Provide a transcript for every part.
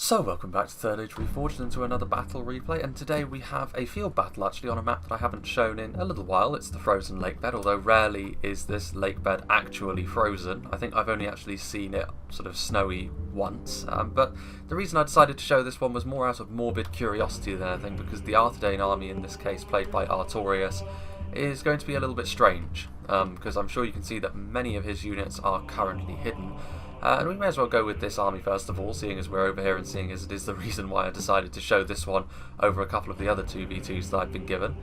So welcome back to Third Age Reforged into another battle replay, and today we have a field battle actually on a map that I haven't shown in a little while. It's the frozen lake bed, although rarely is this lake bed actually frozen. I think I've only actually seen it sort of snowy once, but the reason I decided to show this one was more out of morbid curiosity than anything, because the Arthurdane army, in this case played by Artorius, is going to be a little bit strange, because I'm sure you can see that many of his units are currently hidden. And we may as well go with this army first of all, seeing as we're over here and seeing as it is the reason why I decided to show this one over a couple of the other 2v2s that I've been given.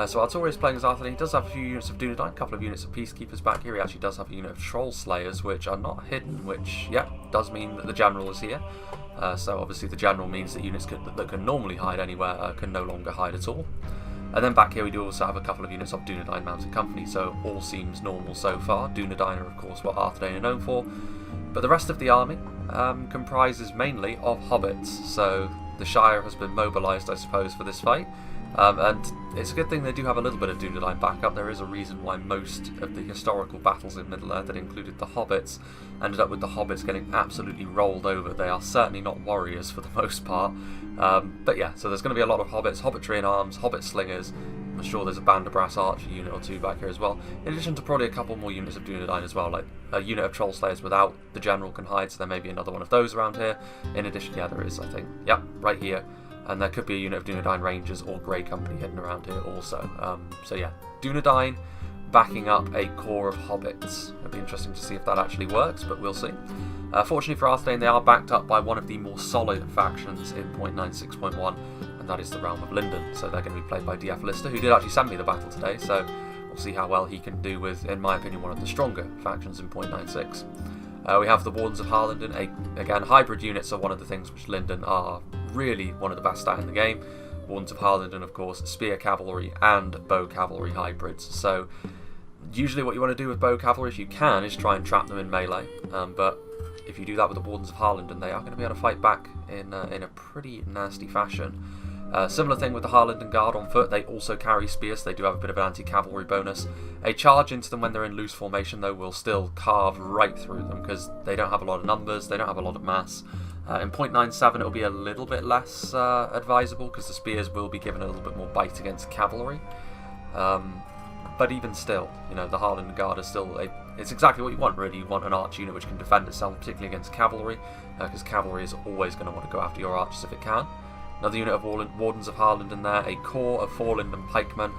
So Artorius playing as Arthur, he does have a few units of Dunedain, a couple of units of Peacekeepers back here. He actually does have a unit of Troll Slayers, which are not hidden, which, yeah, does mean that the General is here. So obviously the General means that units that can normally hide anywhere can no longer hide at all. And then back here we do also have a couple of units of Dunedain Mounted Company, so all seems normal so far. Dunedain are of course what Arthurdane are known for. But the rest of the army comprises mainly of hobbits, so the Shire has been mobilised, I suppose, for this fight. And it's a good thing they do have a little bit of Dunedain backup. There is a reason why most of the historical battles in Middle-earth that included the hobbits ended up with the hobbits getting absolutely rolled over. They are certainly not warriors for the most part. But yeah, so there's going to be a lot of hobbits, hobbitry in arms, hobbit slingers. I'm sure there's a band of brass archer unit or two back here as well, in addition to probably a couple more units of Dunedain as well, like a unit of Troll Slayers without the General can hide, so there may be another one of those around here. In addition, yeah, there is, I think, yep, right here, and there could be a unit of Dunedain Rangers or Grey Company hidden around here also. So yeah, Dunedain backing up a core of hobbits. It'll be interesting to see if that actually works, but we'll see. Fortunately for Arthurdane, they are backed up by one of the more solid factions in 0.96.1, and that is the Realm of Lindon. So they're going to be played by DF Lister, who did actually send me the battle today, so we'll see how well he can do with, in my opinion, one of the stronger factions in 0.96. We have the Wardens of Harlenden, again, hybrid units are one of the things which Lindon are really one of the best at in the game. Wardens of Harlenden, of course, Spear Cavalry and Bow Cavalry hybrids. So usually what you want to do with Bow Cavalry, if you can, is try and trap them in melee, but if you do that with the Wardens of Harlenden, they are going to be able to fight back in a pretty nasty fashion. Similar thing with the Harlenden Guard on foot, they also carry spears, they do have a bit of an anti-cavalry bonus. A charge into them when they're in loose formation though will still carve right through them, because they don't have a lot of numbers, they don't have a lot of mass. In 0.97 it'll be a little bit less advisable, because the spears will be given a little bit more bite against cavalry. But even still, you know, the Harlenden Guard is still it's exactly what you want really. You want an arch unit which can defend itself, particularly against cavalry, because cavalry is always going to want to go after your archers if it can. Another unit of Wardens of Harlenden there, a core of 4 Lindon pikemen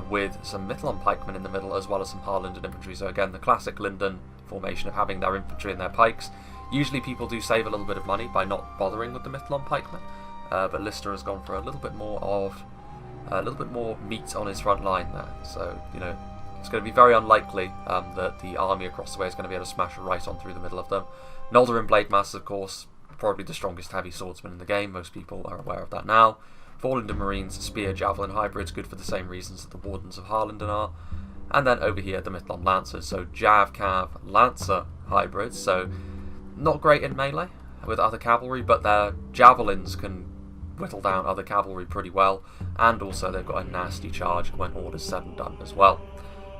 with some Mittelon pikemen in the middle, as well as some Harlenden infantry. So again, the classic Lindon formation of having their infantry and their pikes. Usually people do save a little bit of money by not bothering with the Mittelon pikemen, but Lister has gone for a little bit more meat on his front line there. So, you know, it's going to be very unlikely that the army across the way is going to be able to smash right on through the middle of them. Noldorin Blade Masters, of course, probably the strongest heavy swordsman in the game. Most people are aware of that now. 4 Lindon Marines, Spear, Javelin hybrids, good for the same reasons that the Wardens of Harlenden are. And then over here, the Mittelon Lancers, so Jav, Cav, Lancer hybrids. So not great in melee with other cavalry, but their javelins can whittle down other cavalry pretty well, and also they've got a nasty charge when all is said and done as well.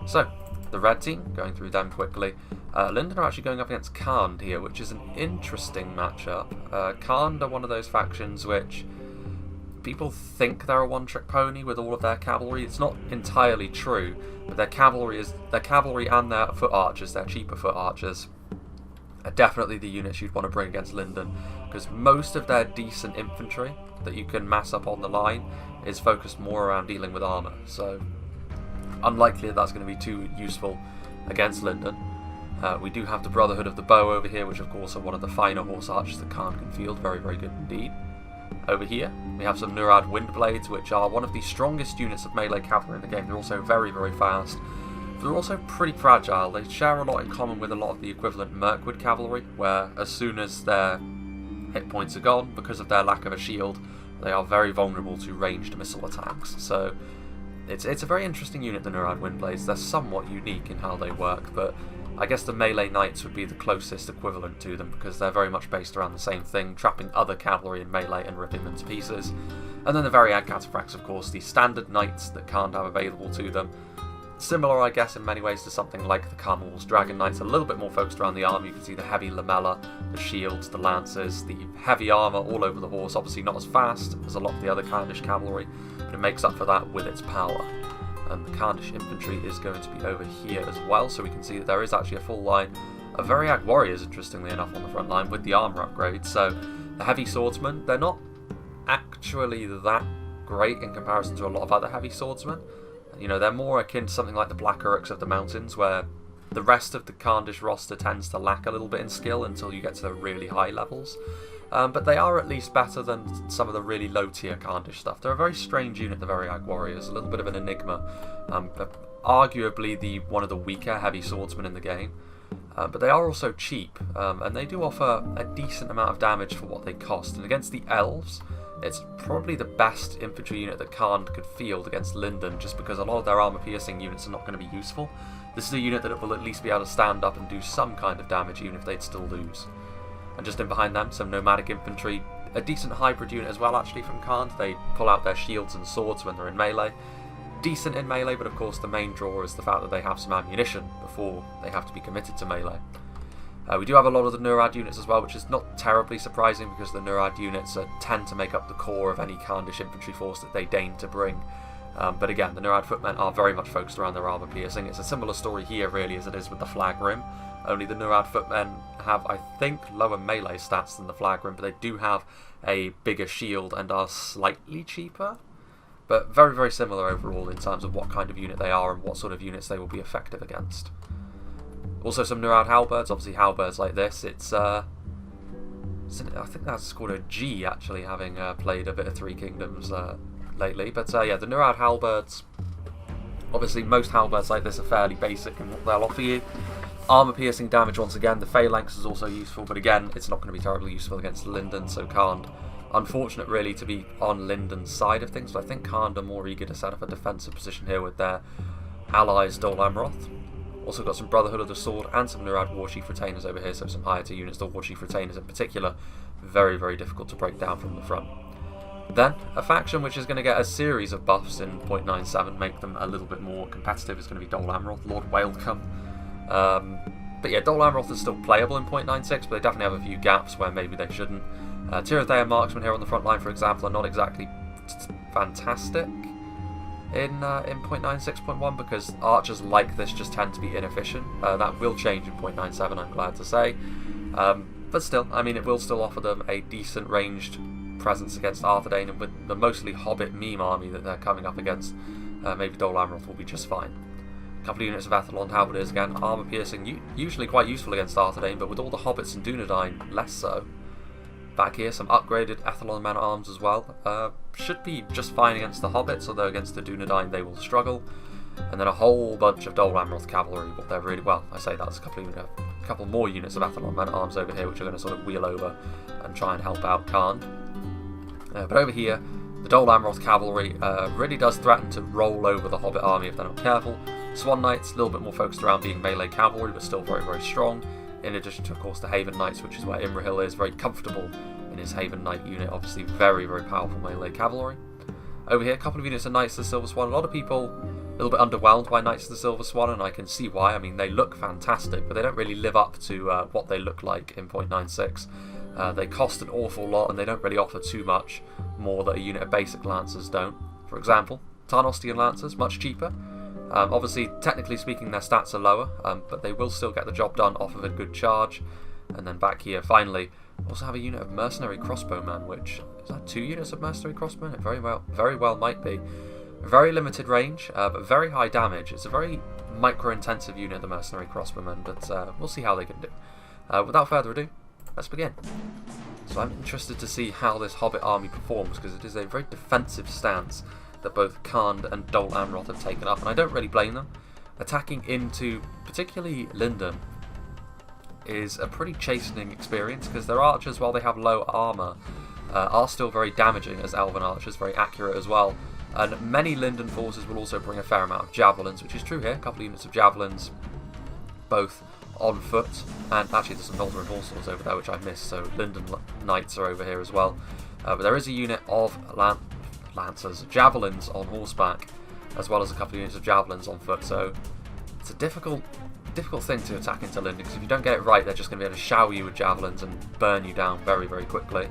So, the red team, going through them quickly. Lindon are actually going up against Khand here, which is an interesting matchup. Khand are one of those factions which people think they're a one-trick pony with all of their cavalry. It's not entirely true, but their cavalry and their foot archers, their cheaper foot archers, are definitely the units you'd want to bring against Lindon, because most of their decent infantry that you can mass up on the line is focused more around dealing with armour, so unlikely that that's going to be too useful against Lindon. We do have the Brotherhood of the Bow over here, which of course are one of the finer horse archers that Khand can field, very, very good indeed. Over here we have some Nurad Windblades, which are one of the strongest units of melee cavalry in the game. They're also very, very fast. They're also pretty fragile. They share a lot in common with a lot of the equivalent Mirkwood cavalry, where as soon as their hit points are gone, because of their lack of a shield, they are very vulnerable to ranged missile attacks. So it's a very interesting unit, the Nurad Windblades. They're somewhat unique in how they work, but I guess the melee knights would be the closest equivalent to them, because they're very much based around the same thing, trapping other cavalry in melee and ripping them to pieces. And then the Variag Cataphracts, of course, the standard knights that Khand have available to them. Similar, I guess, in many ways to something like the Camels. Dragon Knights a little bit more focused around the arm. You can see the heavy lamella, the shields, the lances, the heavy armour all over the horse. Obviously not as fast as a lot of the other Khandish cavalry, but it makes up for that with its power. And the Khandish infantry is going to be over here as well, so we can see that there is actually a full line of Variag warriors, interestingly enough, on the front line with the armour upgrades. So the heavy swordsmen, they're not actually that great in comparison to a lot of other heavy swordsmen. You know, they're more akin to something like the Black Uruks of the mountains, where the rest of the Khandish roster tends to lack a little bit in skill until you get to the really high levels. But they are at least better than some of the really low tier Khandish stuff. They're a very strange unit, the Variag warriors, a little bit of an enigma. Arguably one of the weaker heavy swordsmen in the game. But they are also cheap, and they do offer a decent amount of damage for what they cost. And against the elves, it's probably the best infantry unit that Khan could field against Lindon, just because a lot of their armour-piercing units are not going to be useful. This is a unit that will at least be able to stand up and do some kind of damage, even if they'd still lose. And just in behind them, some nomadic infantry, a decent hybrid unit as well, actually, from Khan. They pull out their shields and swords when they're in melee. Decent in melee, but of course the main draw is the fact that they have some ammunition before they have to be committed to melee. We do have a lot of the Nurad units as well, which is not terribly surprising because the Nurad units tend to make up the core of any Khandish infantry force that they deign to bring. But again, the Nurad footmen are very much focused around their armour piercing. It's a similar story here really as it is with the Flag Rim, only the Nurad footmen have, I think, lower melee stats than the Flag Rim, but they do have a bigger shield and are slightly cheaper. But very, very similar overall in terms of what kind of unit they are and what sort of units they will be effective against. Also some Nurad halberds, obviously halberds like this, I think that's called a G actually, having played a bit of Three Kingdoms lately. But yeah, the Nurad halberds, obviously most halberds like this are fairly basic in what they'll offer you. Armour piercing damage once again, the phalanx is also useful, but again, it's not going to be terribly useful against Lindon, so Khan. Unfortunate really to be on Lindon's side of things, but I think Khan are more eager to set up a defensive position here with their allies Dol Amroth. Also got some Brotherhood of the Sword and some Nurad Warchief Retainers over here, so some higher tier units, the Warchief Retainers in particular, very, very difficult to break down from the front. Then, a faction which is going to get a series of buffs in 0.97, make them a little bit more competitive, is going to be Dol Amroth, Lord Walecombe. But yeah, Dol Amroth is still playable in 0.96, but they definitely have a few gaps where maybe they shouldn't. Tirathea marksmen here on the front line, for example, are not exactly fantastic in 0.96.1 because archers like this just tend to be inefficient. That will change in 0.97, I'm glad to say. But still, I mean, it will still offer them a decent ranged presence against Arthedain, and with the mostly Hobbit meme army that they're coming up against, maybe Dol Amroth will be just fine. A couple of units of Athlon halberdiers, again, armour piercing, usually quite useful against Arthedain, but with all the Hobbits and Dunedain, less so. Back here, some upgraded Athlon man-at-arms as well. Should be just fine against the Hobbits, although against the Dunedain they will struggle. And then a whole bunch of Dol Amroth cavalry, but they're really, well, I say that's a couple more units of Athlon man-at-arms over here, which are going to sort of wheel over and try and help out Khan. But over here, the Dol Amroth cavalry really does threaten to roll over the Hobbit army if they're not careful. Swan Knights, a little bit more focused around being melee cavalry, but still very, very strong. In addition to, of course, the Haven Knights, which is where Imrahil is, very comfortable in his Haven Knight unit, obviously very, very powerful melee cavalry. Over here, a couple of units of Knights of the Silver Swan. A lot of people a little bit underwhelmed by Knights of the Silver Swan, and I can see why. I mean, they look fantastic, but they don't really live up to what they look like in 0.96. They cost an awful lot, and they don't really offer too much more that a unit of basic Lancers don't. For example, Tarnostian Lancers, much cheaper. Obviously, technically speaking, their stats are lower, but they will still get the job done off of a good charge. And then back here, finally, also have a unit of Mercenary Crossbowmen, which, is that 2 units of Mercenary Crossbowmen? It very well might be. Very limited range, but very high damage. It's a very micro-intensive unit, the Mercenary Crossbowmen, but we'll see how they can do. Without further ado, let's begin. So I'm interested to see how this Hobbit army performs, because it is a very defensive stance that both Khan and Dol Amroth have taken up, and I don't really blame them. Attacking into, particularly Lindon, is a pretty chastening experience, because their archers, while they have low armour, are still very damaging as elven archers, very accurate as well. And many Lindon forces will also bring a fair amount of javelins, which is true here. A couple of units of javelins, both on foot, and actually there's some Noldorin horse swords over there which I missed, so Lindon Knights are over here as well. But there is a unit of Lancers, javelins on horseback, as well as a couple of units of javelins on foot, so it's a difficult thing to attack into Lindon, because if you don't get it right, they're just going to be able to shower you with javelins and burn you down very, very quickly.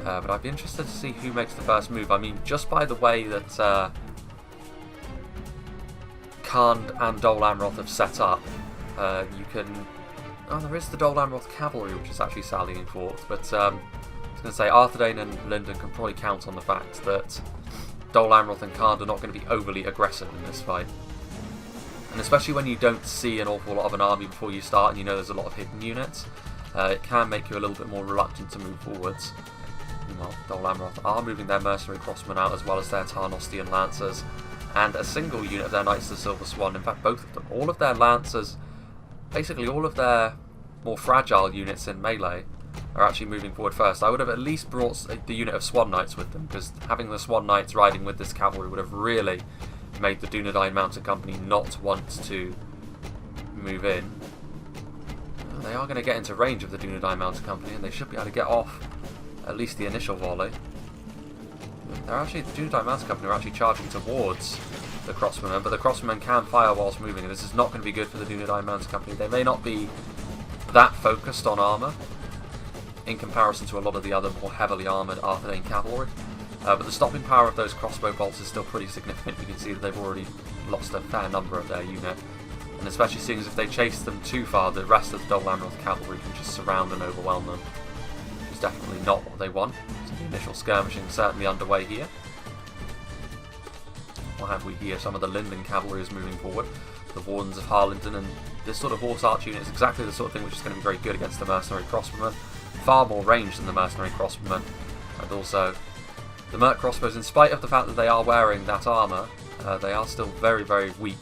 But I'd be interested to see who makes the first move. I mean, just by the way that Khan and Dol Amroth have set up, you can... Oh, there is the Dol Amroth Cavalry, which is actually sallying forth, but I was going to say, Arthedain and Lindon can probably count on the fact that Dol Amroth and Khan are not going to be overly aggressive in this fight. And especially when you don't see an awful lot of an army before you start and you know there's a lot of hidden units, it can make you a little bit more reluctant to move forwards. Meanwhile, Dol Amroth are moving their mercenary crossmen out as well as their Tarnostian lancers, and a single unit of their Knights of the Silver Swan, in fact both of them. All of their lancers, basically all of their more fragile units in melee, are actually moving forward first. I would have at least brought the unit of Swan Knights with them, because having the Swan Knights riding with this cavalry would have really made the Dunedain Mounted Company not want to move in. They are going to get into range of the Dunedain Mounted Company, and they should be able to get off at least the initial volley. They're actually, the Dunedain Mounted Company are actually charging towards the crossbowmen, but the crossbowmen can fire whilst moving, and this is not going to be good for the Dunedain Mounted Company. They may not be that focused on armour in comparison to a lot of the other more heavily armoured Arthedain cavalry, but the stopping power of those crossbow bolts is still pretty significant. You can see that they've already lost a fair number of their unit, and especially seeing as if they chase them too far, the rest of the Dol Amroth cavalry can just surround and overwhelm them, which is definitely not what they want. So the initial skirmishing is certainly underway here. What have we here? Some of the Lindon cavalry is moving forward, the Wardens of Harlington, and this sort of horse arch unit is exactly the sort of thing which is going to be very good against the mercenary crossbowmen. Far more range than the mercenary crossbowmen, and also the Merc crossbows, in spite of the fact that they are wearing that armour, they are still very, very weak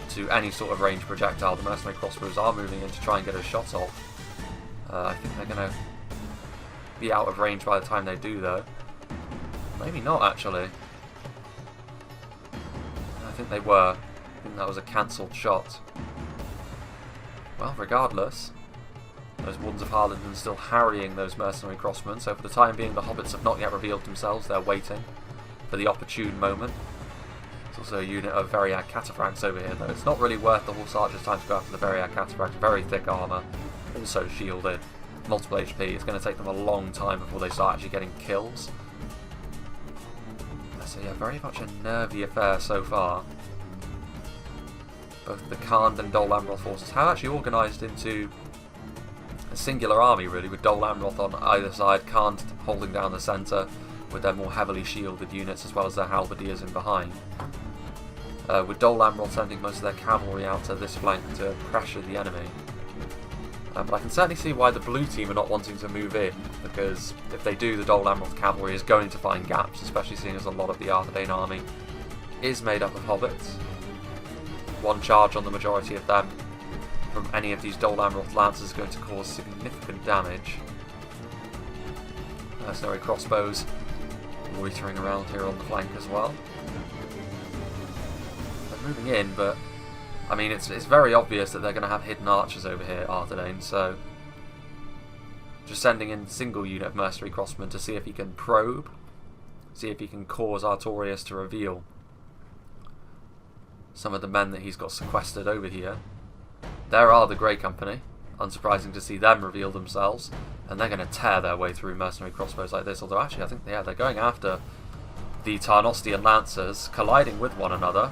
to any sort of range projectile. The mercenary crossbows are moving in to try and get a shot off. I think they're going to be out of range by the time they do, though. Maybe not, actually. I think they were. I think that was a cancelled shot. Well, regardless, those Wardens of Harlington are still harrying those mercenary crossmen, so for the time being the Hobbits have not yet revealed themselves. They're waiting for the opportune moment. There's also a unit of Variag Cataphracts over here, though. It's not really worth the Horse Archer's time to go after the Variag Cataphracts. Very thick armour, also shielded, multiple HP. It's going to take them a long time before they start actually getting kills. So yeah, very much a nervy affair so far. Both the Khan and Dol Amroth forces have actually organised into a singular army, really, with Dol Amroth on either side, Khan holding down the centre with their more heavily shielded units as well as their halberdiers in behind. With Dol Amroth sending most of their cavalry out to this flank to pressure the enemy. But I can certainly see why the blue team are not wanting to move in, because if they do, the Dol Amroth cavalry is going to find gaps, especially seeing as a lot of the Arthedain army is made up of hobbits. One charge on the majority of them from any of these Dol Amroth lancers is going to cause significant damage. Mercenary crossbows loitering around here on the flank as well. They're moving in, but I mean it's very obvious that they're going to have hidden archers over here, Arthedain, so just sending in a single unit of mercenary crossmen to see if he can probe, see if he can cause Artorius to reveal some of the men that he's got sequestered over here. There are the Grey Company, unsurprising to see them reveal themselves, and they're going to tear their way through mercenary crossbows like this, although actually I think they're going after the Tarnostian lancers, colliding with one another.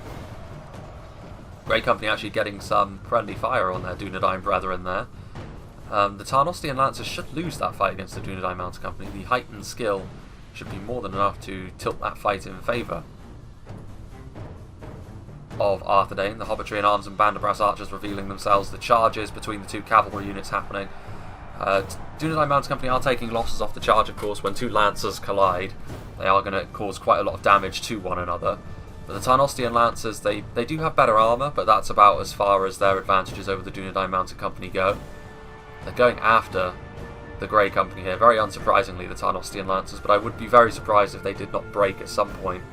Grey Company actually getting some friendly fire on their Dunedain brethren there. The Tarnostian lancers should lose that fight against the Dunedain Mounted Company. The heightened skill should be more than enough to tilt that fight in favour of Arthedain. The Hobbitry in arms and Band of Brass archers revealing themselves. The charges between the two cavalry units happening. Dunedain Mounted Company are taking losses off the charge, of course. When two lancers collide, they are going to cause quite a lot of damage to one another. But the Tarnostian lancers, they do have better armour, but that's about as far as their advantages over the Dunedain Mounted Company go. They're going after the Grey Company here, very unsurprisingly, the Tarnostian lancers, but I would be very surprised if they did not break at some point.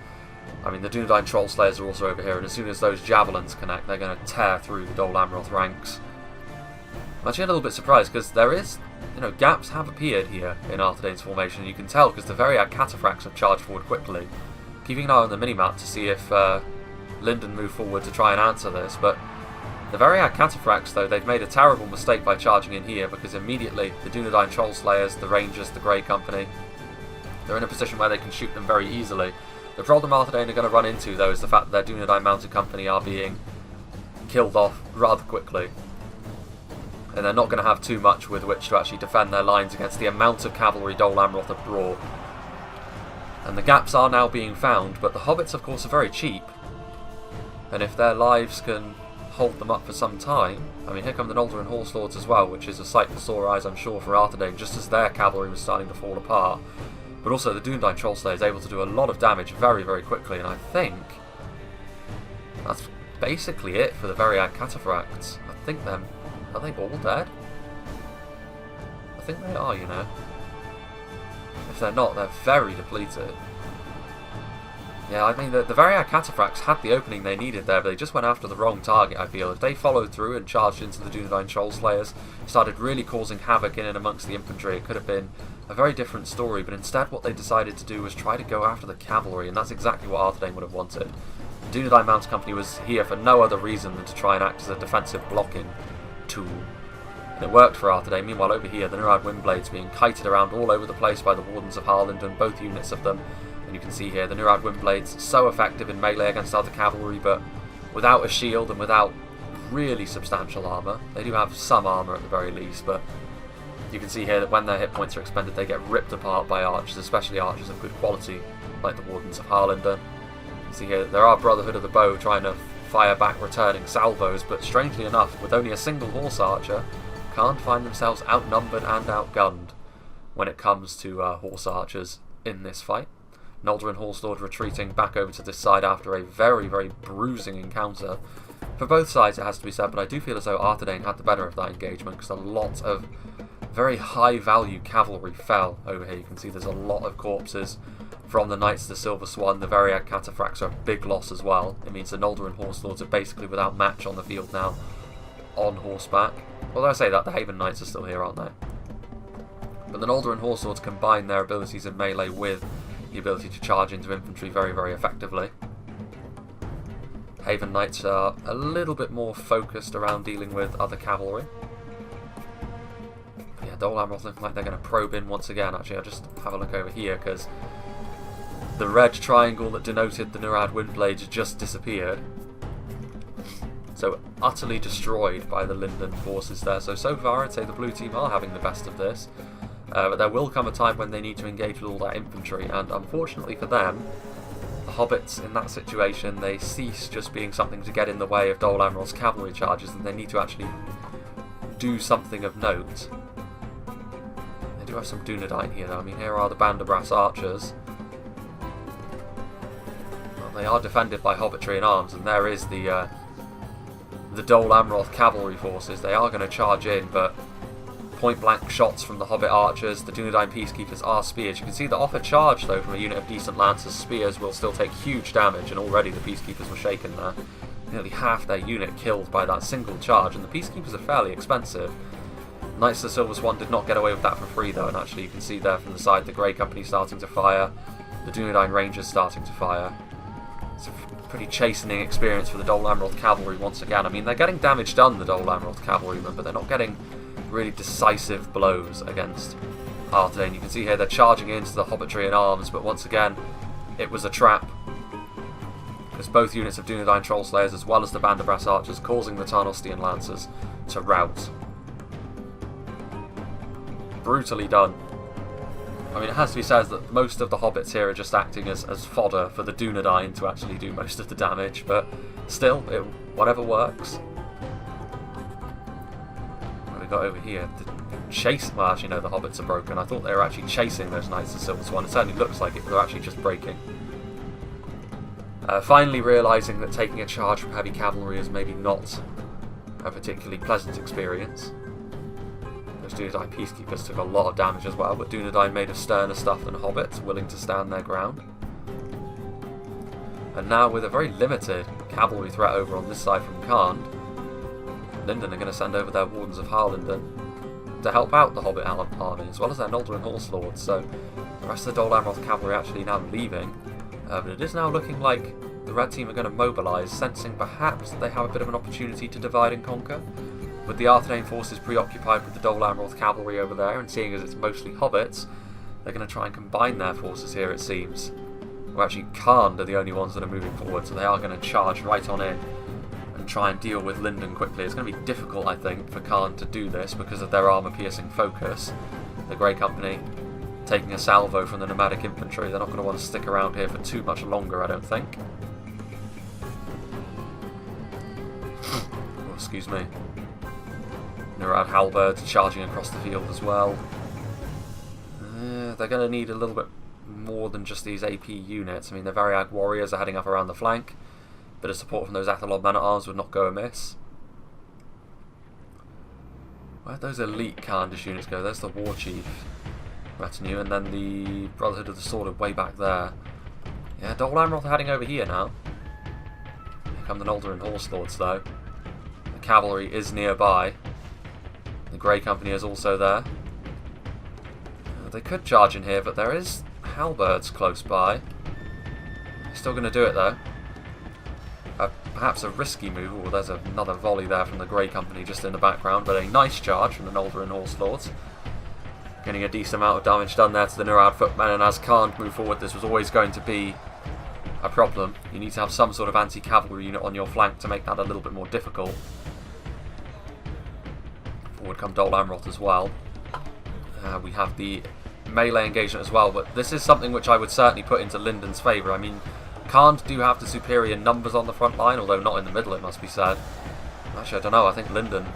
I mean, the Dunedain Troll Slayers are also over here, and as soon as those javelins connect, they're going to tear through the Dol Amroth ranks. I'm actually a little bit surprised, because there is, gaps have appeared here in Arthedain's formation. You can tell, because the Variag Cataphracts have charged forward quickly, keeping an eye on the minimap to see if Lindon move forward to try and answer this, but the Variag Cataphracts, though, they've made a terrible mistake by charging in here, because immediately the Dunedain Troll Slayers, the Rangers, the Grey Company, they're in a position where they can shoot them very easily. The problem Arthedain are going to run into, though, is the fact that their Dunedain Mounted Company are being killed off rather quickly, and they're not going to have too much with which to actually defend their lines against the amount of cavalry Dol Amroth have brought. And the gaps are now being found, but the Hobbits, of course, are very cheap, and if their lives can hold them up for some time. I mean, here come the Noldorin Horse Lords as well, which is a sight for sore eyes, I'm sure, for Arthedain, just as their cavalry was starting to fall apart. But also the Dunedain Trollslayer is able to do a lot of damage very, very quickly, and I think that's basically it for the Variag Cataphracts. I think are they all dead? I think they are, you know. If they're not, they're very depleted. Yeah, I mean, the Variag Cataphracts had the opening they needed there, but they just went after the wrong target, I feel. If they followed through and charged into the Dunedain Trollslayers, started really causing havoc in and amongst the infantry, it could have been a very different story, but instead what they decided to do was try to go after the cavalry, and that's exactly what Arthedain would have wanted. The Dunedain Mounted Company was here for no other reason than to try and act as a defensive blocking tool. And it worked for Arthedain. Meanwhile, over here, the Nurad Windblades being kited around all over the place by the Wardens of Harlindon, both units of them. And you can see here the Nurad Windblades so effective in melee against other cavalry, but without a shield and without really substantial armour. They do have some armour at the very least, but you can see here that when their hit points are expended, they get ripped apart by archers, especially archers of good quality, like the Wardens of Harlindon. You can see here that there are Brotherhood of the Bow trying to fire back returning salvos, but strangely enough, with only a single horse archer, can't find themselves outnumbered and outgunned when it comes to horse archers in this fight. Noldorin Horse Lord retreating back over to this side after a very, very bruising encounter. For both sides, it has to be said, but I do feel as though Arthedain had the better of that engagement, because a lot of very high-value cavalry fell over here. You can see there's a lot of corpses from the Knights of the Silver Swan. The Variag Cataphracts are a big loss as well. It means the Noldorin Horse Lords are basically without match on the field now, on horseback. Although I say that, the Haven Knights are still here, aren't they? But the Noldorin Horse Lords combine their abilities in melee with the ability to charge into infantry very, very effectively. Haven Knights are a little bit more focused around dealing with other cavalry. But yeah, Dol Amroth looking like they're going to probe in once again. Actually, I'll just have a look over here, because the red triangle that denoted the Nurad Windblades just disappeared. So utterly destroyed by the Lindon forces there. So far I'd say the blue team are having the best of this. But there will come a time when they need to engage with all that infantry, and unfortunately for them, the Hobbits in that situation, they cease just being something to get in the way of Dol Amroth's cavalry charges, and they need to actually do something of note. They do have some Dunedain here though. I mean, here are the Band of Brass archers. Well, they are defended by Hobbitry in arms, and there is the Dol Amroth cavalry forces. They are going to charge in, but point-blank shots from the Hobbit archers. The Dunedain Peacekeepers are spears. You can see that off a charge, though, from a unit of decent lancers, spears will still take huge damage, and already the Peacekeepers were shaken there. Nearly half their unit killed by that single charge, and the Peacekeepers are fairly expensive. Knights of the Silver Swan did not get away with that for free, though, and actually you can see there from the side the Grey Company starting to fire, the Dunedain Rangers starting to fire. It's a pretty chastening experience for the Dol Amroth cavalry once again. I mean, they're getting damage done, the Dol Amroth cavalrymen, but they're not getting really decisive blows against Arthedain. You can see here they're charging into the Hobbitry in arms, but once again it was a trap, because both units of Dunedain Trollslayers as well as the Band of Brass archers causing the Tarnostian Lancers to rout. Brutally done. I mean, it has to be said that most of the Hobbits here are just acting as fodder for the Dunedain to actually do most of the damage, but still, whatever works. Got over here, well, actually no, the Hobbits are broken. I thought they were actually chasing those Knights of Silver Swan. It certainly looks like it, but they're actually just breaking. Finally realising that taking a charge from heavy cavalry is maybe not a particularly pleasant experience. Those Dunedain Peacekeepers took a lot of damage as well, but Dunedain made of sterner stuff than Hobbits, willing to stand their ground. And now with a very limited cavalry threat over on this side from Khand, Lindon are going to send over their Wardens of Harlindon to help out the Hobbit army, as well as their Noldorin Horse Lords. So the rest of the Dol Amroth cavalry actually now leaving, But it is now looking like the red team are going to mobilise, sensing perhaps they have a bit of an opportunity to divide and conquer. With the Arthedain forces preoccupied with the Dol Amroth cavalry over there, and seeing as it's mostly hobbits, they're going to try and combine their forces here, it seems. Well, actually, Khand are the only ones that are moving forward, so they are going to charge right on in and try and deal with Lindon quickly. It's going to be difficult, I think, for Khand to do this because of their armour-piercing focus. The Grey Company taking a salvo from the nomadic infantry. They're not going to want to stick around here for too much longer, I don't think. Oh, excuse me. Nurad halberds charging across the field as well. They're going to need a little bit more than just these AP units. I mean, the Variag warriors are heading up around the flank. Bit of support from those Athalon men-at-arms would not go amiss. Where'd those elite Khandish units go? There's the War Chief retinue, and then the Brotherhood of the Sword are way back there. Yeah, Dol Amroth are heading over here now. Here come the Noldor and Horse Lords, though. The cavalry is nearby. The Grey Company is also there. They could charge in here, but there is halberds close by. Still going to do it, though. Perhaps a risky move. Oh, there's another volley there from the Grey Company just in the background, but a nice charge from the Noldor and Horse Lords. Getting a decent amount of damage done there to the Nurad footmen, and as Khand move forward, this was always going to be a problem. You need to have some sort of anti-cavalry unit on your flank to make that a little bit more difficult. Forward come Dol Amroth as well. We have the melee engagement as well, but this is something which I would certainly put into Lindon's favour. I mean, Khand do have the superior numbers on the front line, although not in the middle, it must be said. Actually, I don't know, I think Lindon,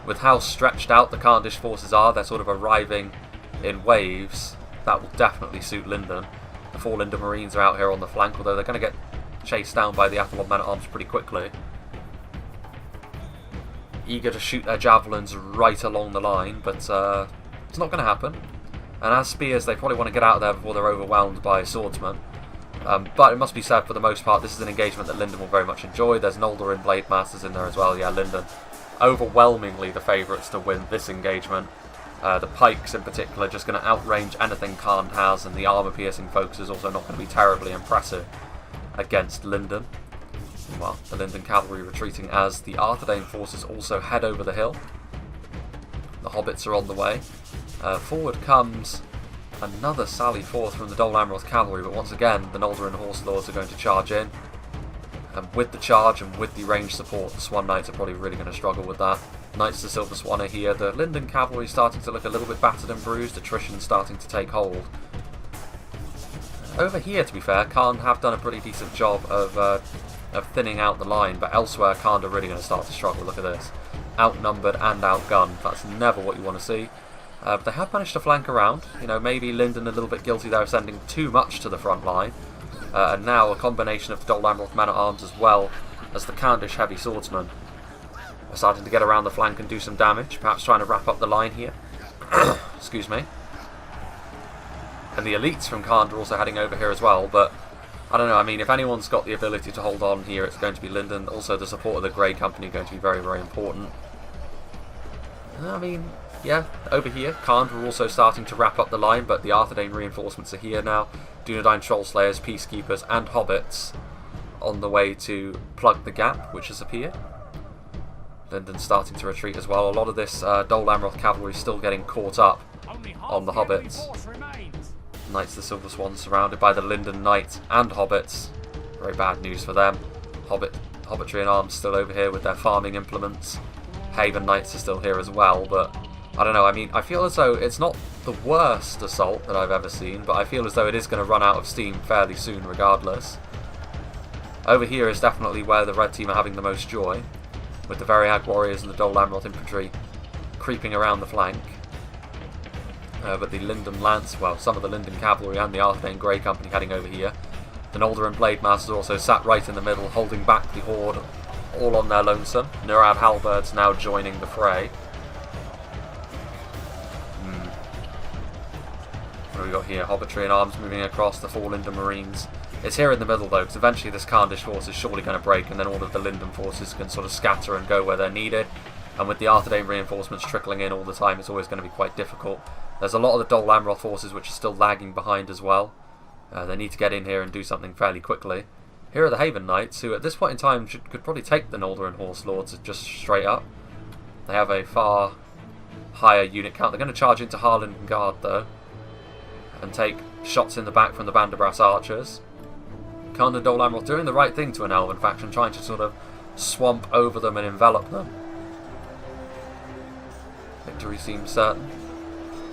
with how stretched out the Khandish forces are, they're sort of arriving in waves. That will definitely suit Lindon. The 4 Lindon Marines are out here on the flank, although they're going to get chased down by the Athalon men-at-arms pretty quickly. Eager to shoot their javelins right along the line, but it's not going to happen. And as spears, they probably want to get out of there before they're overwhelmed by swordsmen. But it must be said, for the most part, this is an engagement that Lindon will very much enjoy. There's Noldor and Blade Masters in there as well. Yeah, Lindon overwhelmingly the favourites to win this engagement. The pikes in particular just going to outrange anything Khand has, and the armour-piercing focus is also not going to be terribly impressive against Lindon. Well, the Lindon cavalry retreating as the Arthedain forces also head over the hill. The hobbits are on the way. Forward comes another sally forth from the Dol Amroth cavalry, but once again the Noldor and Horse Lords are going to charge in. And with the charge and with the range support, the Swan Knights are probably really going to struggle with that. Knights of the Silver Swan are here. The Lindon cavalry is starting to look a little bit battered and bruised. Attrition starting to take hold. Over here, to be fair, Khand have done a pretty decent job of thinning out the line, but elsewhere Khand are really going to start to struggle. Look at this. Outnumbered and outgunned. That's never what you want to see. But they have managed to flank around. You know, maybe Lindon a little bit guilty there of sending too much to the front line. And now a combination of the Dol Amroth men-at-arms as well as the Khandish heavy swordsmen are starting to get around the flank and do some damage, perhaps trying to wrap up the line here. Excuse me. And the elites from Khand are also heading over here as well, but I don't know, I mean, if anyone's got the ability to hold on here, it's going to be Lindon. Also, the support of the Grey Company going to be very, very important. I mean, yeah, over here, Khand are also starting to wrap up the line, but the Arthedain reinforcements are here now. Dunedain Trollslayers, Peacekeepers, and Hobbits on the way to plug the gap which has appeared. Lindon's starting to retreat as well. A lot of this Dol Amroth cavalry still getting caught up on the Hobbits. Knights of the Silver Swan surrounded by the Lindon Knights and Hobbits. Very bad news for them. Hobbitry and arms still over here with their farming implements. Haven Knights are still here as well, but I don't know, I mean, I feel as though it's not the worst assault that I've ever seen, but I feel as though it is going to run out of steam fairly soon regardless. Over here is definitely where the red team are having the most joy, with the Variag warriors and the Dol Amroth infantry creeping around the flank. But the Lindon Lance, well, some of the Lindon cavalry and the Arthedain Grey Company heading over here. The Noldor and Blade Masters also sat right in the middle, holding back the horde, all on their lonesome. Nurad halberds now joining the fray. What have we got here? Hobbitry and arms moving across, the 4 Lindon Marines. It's here in the middle though, because eventually this Khandish force is surely going to break, and then all of the Lindon forces can sort of scatter and go where they're needed. And with the Arthedain reinforcements trickling in all the time, it's always going to be quite difficult. There's a lot of the Dol Amroth forces which are still lagging behind as well. They need to get in here and do something fairly quickly. Here are the Haven Knights, who at this point in time could probably take the Noldoran Horse Lords just straight up. They have a far higher unit count. They're going to charge into Harland Guard though, and take shots in the back from the Banderbrass Archers. Khan and Dol Amroth doing the right thing to an Elven faction, trying to sort of swamp over them and envelop them. Victory seems certain.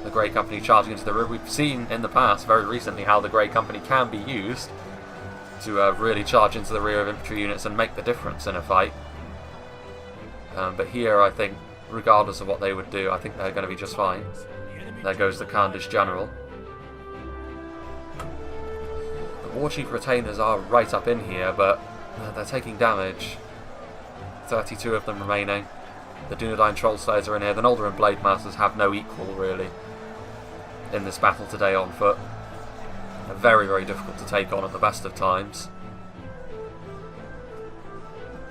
The Grey Company charging into the rear. We've seen in the past, very recently, how the Grey Company can be used to really charge into the rear of infantry units and make the difference in a fight. But here, I think, regardless of what they would do, I think they're going to be just fine. There goes the Khandish General. The Warchief Retainers are right up in here, but they're taking damage. 32 of them remaining. The Dunedain Trollslayers are in here. The Noldoran Blade Masters have no equal, really, in this battle today on foot. They're very, very difficult to take on at the best of times.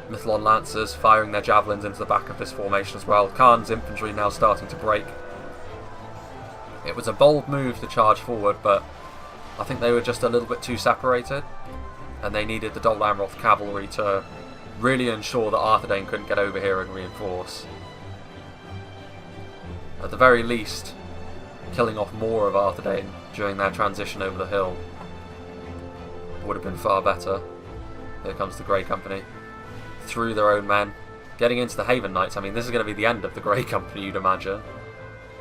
Mithlon Lancers firing their javelins into the back of this formation as well. Khan's infantry now starting to break. It was a bold move to charge forward, but I think they were just a little bit too separated, and they needed the Dol Amroth cavalry to really ensure that Arthedain couldn't get over here and reinforce. At the very least, killing off more of Arthedain during their transition over the hill would have been far better. Here comes the Grey Company, through their own men, getting into the Haven Knights. I mean, this is going to be the end of the Grey Company, you'd imagine.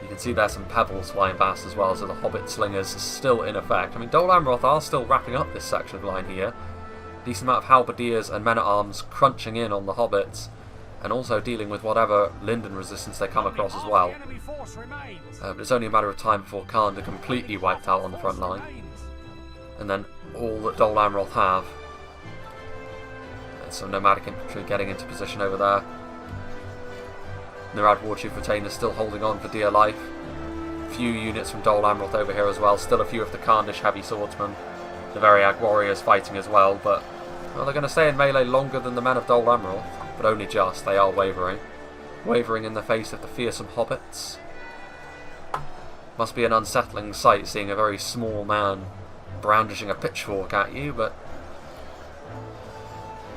You can see there's some pebbles flying past as well, so the Hobbit Slingers are still in effect. I mean, Dol Amroth are still wrapping up this section of line here. Decent amount of halberdiers and men-at-arms crunching in on the Hobbits, and also dealing with whatever Lindon resistance they come across as well. But it's only a matter of time before Khan are completely wiped out on the front line. And then all that Dol Amroth have. Some nomadic infantry getting into position over there. Nurad Warchief Retainers still holding on for dear life. Few units from Dol Amroth over here as well. Still a few of the Khandish heavy swordsmen. The Variag warriors fighting as well, but well, they're going to stay in melee longer than the men of Dol Amroth, but only just. They are wavering. Wavering in the face of the fearsome hobbits. Must be an unsettling sight seeing a very small man brandishing a pitchfork at you, but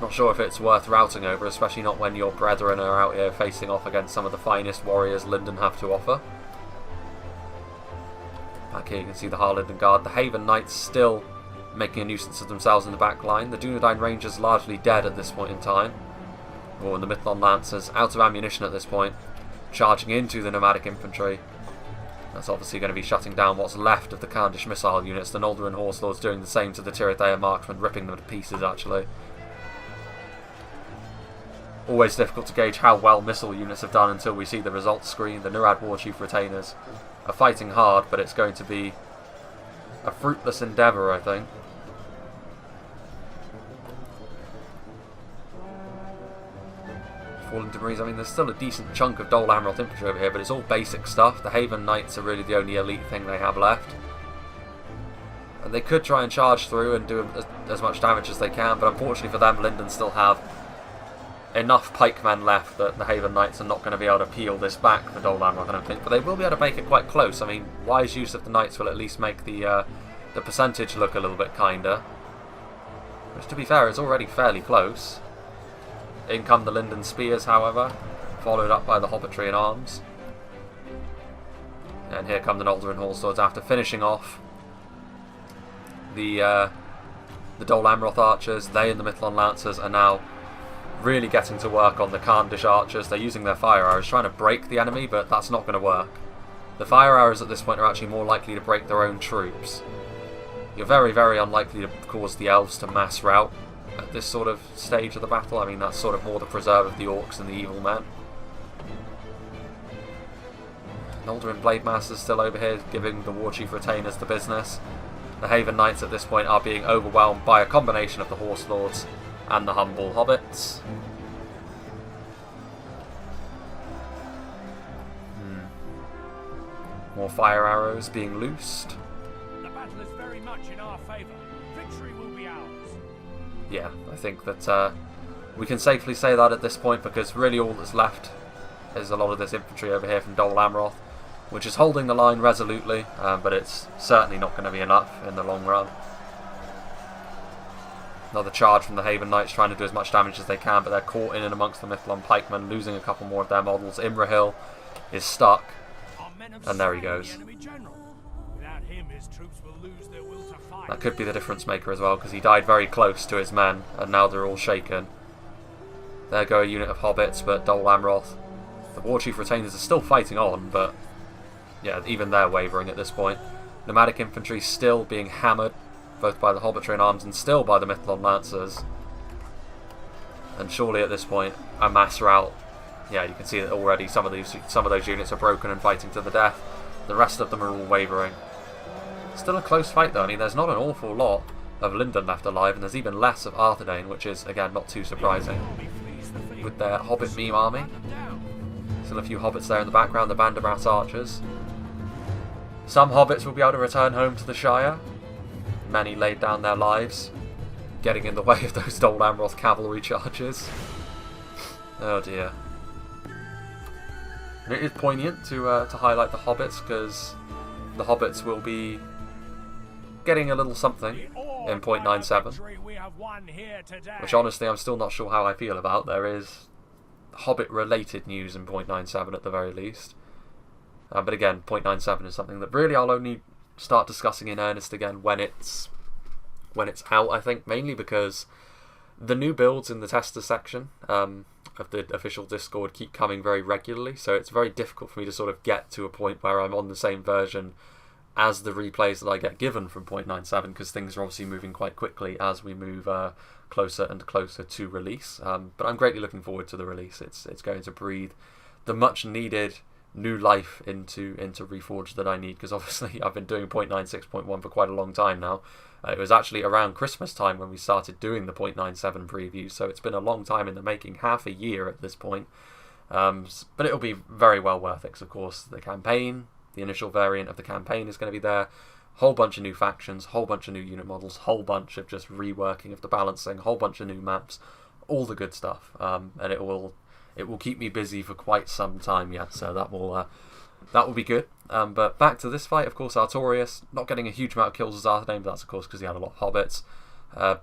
not sure if it's worth routing over, especially not when your brethren are out here facing off against some of the finest warriors Lindon have to offer. Back here you can see the Harland Guard. The Haven Knights still making a nuisance of themselves in the back line. The Dunedain Rangers largely dead at this point in time. Or the Mithlon Lancers out of ammunition at this point, charging into the nomadic infantry. That's obviously going to be shutting down what's left of the Khandish missile units. The Noldoran Horse Lords doing the same to the Tirathea marksmen, ripping them to pieces actually. Always difficult to gauge how well missile units have done until we see the results screen. The Nurad Warchief Retainers are fighting hard, but it's going to be a fruitless endeavour, I think. Fallen debris. I mean, there's still a decent chunk of Dol Amroth infantry over here, but it's all basic stuff. The Haven Knights are really the only elite thing they have left. And they could try and charge through and do as much damage as they can, but unfortunately for them, Lindon still have enough pikemen left that the Haven Knights are not going to be able to peel this back for Dol Amroth, I don't think, but they will be able to make it quite close. I mean, wise use of the Knights will at least make the percentage look a little bit kinder, which, to be fair, is already fairly close. In come the Lindon Spears, however, followed up by the Hobbitry in arms. And here come the Noldoran Horse Lords after finishing off the Dol Amroth Archers. They and the Mithlon Lancers are now really getting to work on the Khandish Archers. They're using their fire arrows, trying to break the enemy, but that's not going to work. The fire arrows at this point are actually more likely to break their own troops. You're very, very unlikely to cause the elves to mass rout at this sort of stage of the battle. I mean, that's sort of more the preserve of the orcs and the evil men. Noldoran Blade Masters still over here, giving the Warchief Retainers the business. The Haven Knights at this point are being overwhelmed by a combination of the Horse Lords and the humble hobbits. More fire arrows being loosed. The battle is very much in our favour. Victory will be ours. Yeah, I think that we can safely say that at this point, because really all that's left is a lot of this infantry over here from Dol Amroth, which is holding the line resolutely, but it's certainly not going to be enough in the long run. Another charge from the Haven Knights trying to do as much damage as they can, but they're caught in and amongst the Mithlon pikemen, losing a couple more of their models. Imrahil is stuck, and there he goes. That could be the difference maker as well, because he died very close to his men, and now they're all shaken. There go a unit of hobbits, but Dol Amroth, the War Chief Retainers are still fighting on, but yeah, even they're wavering at this point. Nomadic infantry still being hammered, both by the hobbitry and arms, and still by the Mithlon Lancers. And surely at this point, a mass rout. Yeah, you can see that already some of those units are broken and fighting to the death. The rest of them are all wavering. Still a close fight though. I mean, there's not an awful lot of Lindon left alive, and there's even less of Arthedain, which is, again, not too surprising. With their hobbit meme army. Still a few hobbits there in the background, the band of brass archers. Some hobbits will be able to return home to the Shire. Many laid down their lives, getting in the way of those Dol Amroth cavalry charges. Oh dear. And it is poignant to highlight the hobbits, because the hobbits will be getting a little something in 0.97, which honestly I'm still not sure how I feel about. There is hobbit related news in 0.97 at the very least, but again, 0.97 is something that really I'll only start discussing in earnest again when it's out, I think, mainly because the new builds in the tester section of the official Discord keep coming very regularly, so it's very difficult for me to sort of get to a point where I'm on the same version as the replays that I get given from 0.97, because things are obviously moving quite quickly as we move closer and closer to release. But I'm greatly looking forward to the release. It's going to breathe the much needed new life into Reforged that I need, because obviously I've been doing 0.96.1 for quite a long time now. It was actually around Christmas time when we started doing the 0.97 previews, so it's been a long time in the making, half a year at this point. But it'll be very well worth it, 'cause of course the campaign, the initial variant of the campaign is going to be there, whole bunch of new factions, whole bunch of new unit models, whole bunch of just reworking of the balancing, whole bunch of new maps, all the good stuff, and it will keep me busy for quite some time yet, so that will be good. But back to this fight, of course, Artorius not getting a huge amount of kills as Arthedain, but that's of course because he had a lot of hobbits.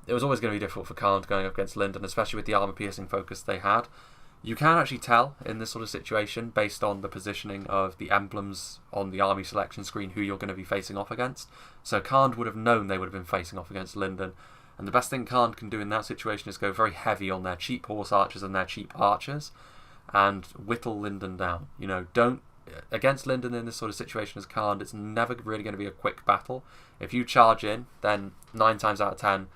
It was always going to be difficult for Khand going up against Lindon, especially with the armor piercing focus they had. You can actually tell in this sort of situation, based on the positioning of the emblems on the army selection screen, who you're going to be facing off against. So Khand would have known they would have been facing off against Lindon. And the best thing Khand can do in that situation is go very heavy on their cheap horse archers and their cheap archers, and whittle Lindon down. You know, don't... Against Lindon in this sort of situation as Khand, it's never really going to be a quick battle. If you charge in, then 9 times out of 10...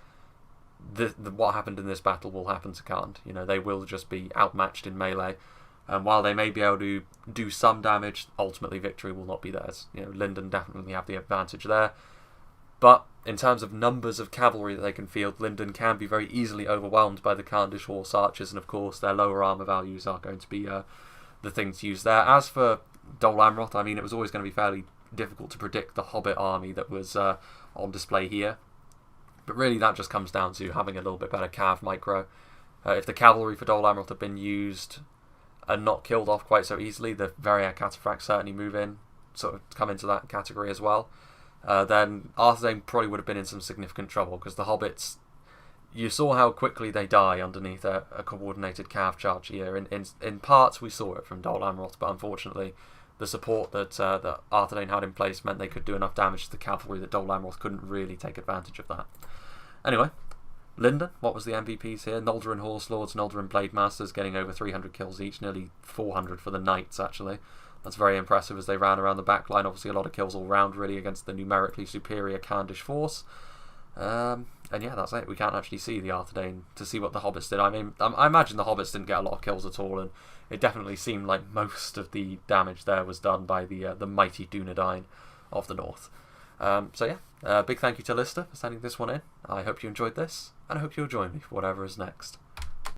what happened in this battle will happen to Khand. You know, they will just be outmatched in melee, and while they may be able to do some damage, ultimately victory will not be theirs. You know, Lindon definitely have the advantage there, but in terms of numbers of cavalry that they can field, Lindon can be very easily overwhelmed by the Khandish horse archers, and of course their lower armor values are going to be the thing to use there. As for Dol Amroth, I mean, it was always going to be fairly difficult to predict the hobbit army that was on display here. But really that just comes down to having a little bit better cav micro. If the cavalry for Dol Amroth had been used and not killed off quite so easily, the Varia Cataphracts certainly move in, sort of come into that category as well, then Arthedain probably would have been in some significant trouble, because the hobbits, you saw how quickly they die underneath a coordinated cav charge here. In parts we saw it from Dol Amroth, but unfortunately the support that Arthedain had in place meant they could do enough damage to the cavalry that Dol Amroth couldn't really take advantage of that. Anyway, Lindon, what was the MVPs here? Noldorin Horse Lords, Noldorin Blade Masters getting over 300 kills each, nearly 400 for the Knights actually. That's very impressive as they ran around the back line. Obviously a lot of kills all round really against the numerically superior Khandish force. And yeah, that's it. We can't actually see the Arthedain to see what the hobbits did. I mean, I imagine the hobbits didn't get a lot of kills at all, and it definitely seemed like most of the damage there was done by the mighty Dunedain of the north. So yeah, big thank you to Lister for sending this one in. I hope you enjoyed this, and I hope you'll join me for whatever is next.